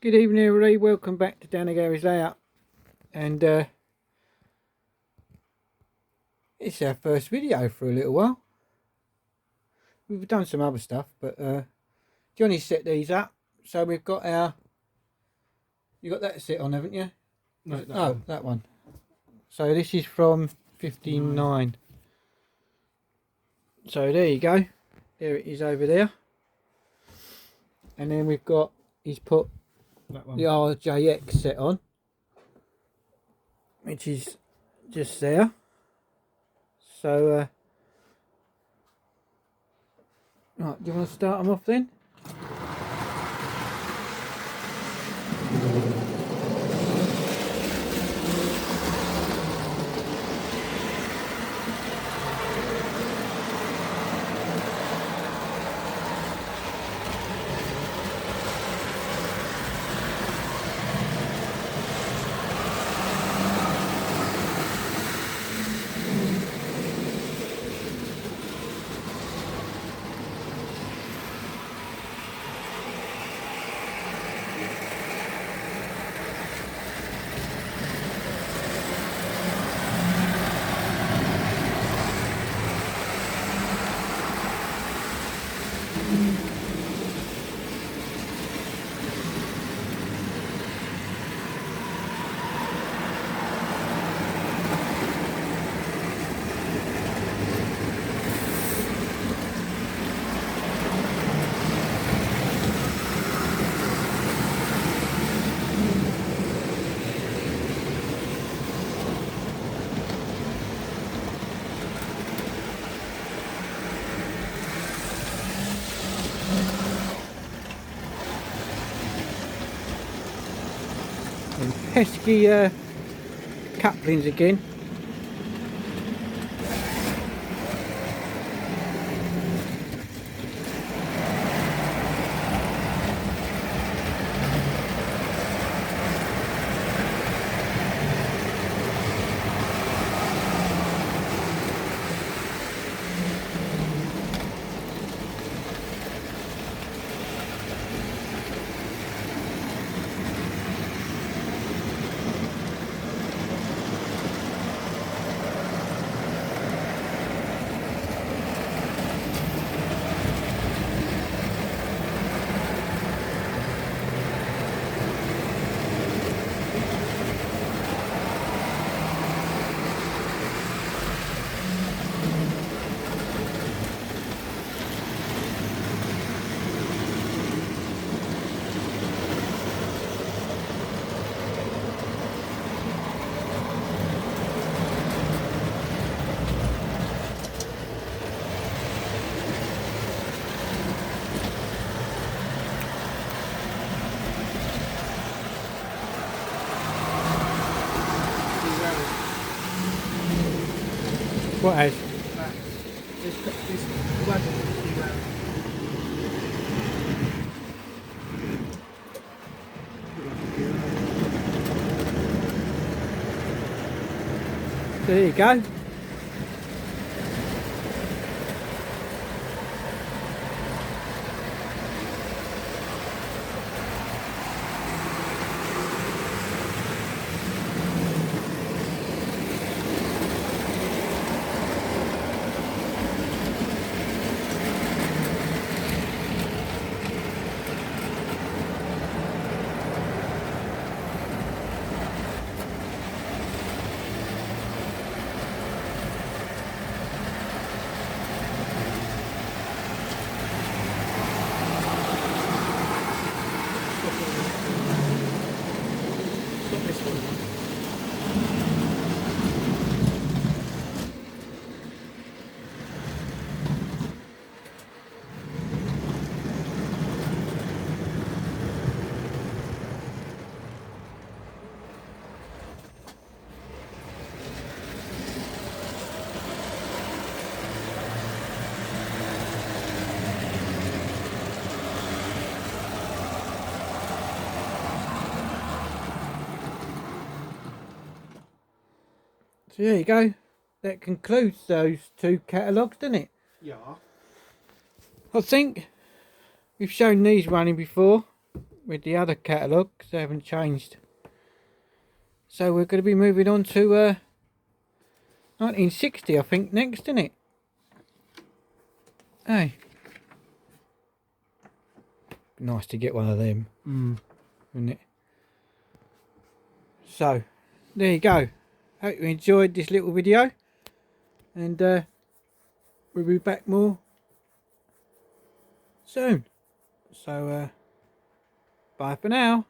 Good evening everybody, welcome back to Danny Gary's Layout, and it's our first video for a little while. We've done some other stuff, but Johnny set these up, so we've got our, you got that set on, haven't you? No, that one. So this is from 59. So there you go, there it is over there. And then we've got, he's put that one. the RJX set on, which is just there. So right, do you want to start them off then? And pesky couplings again. What has? This wagon is too loud. There you go. Stop this one. So there you go. That concludes those two catalogues, doesn't it? Yeah. I think we've shown these running before. with the other catalogue, 'cause they haven't changed. So we're going to be moving on to 1960, I think, next, isn't it? Hey. Nice to get one of them, isn't it? So, there you go. Hope you enjoyed this little video. And we'll be back more soon. So, bye for now.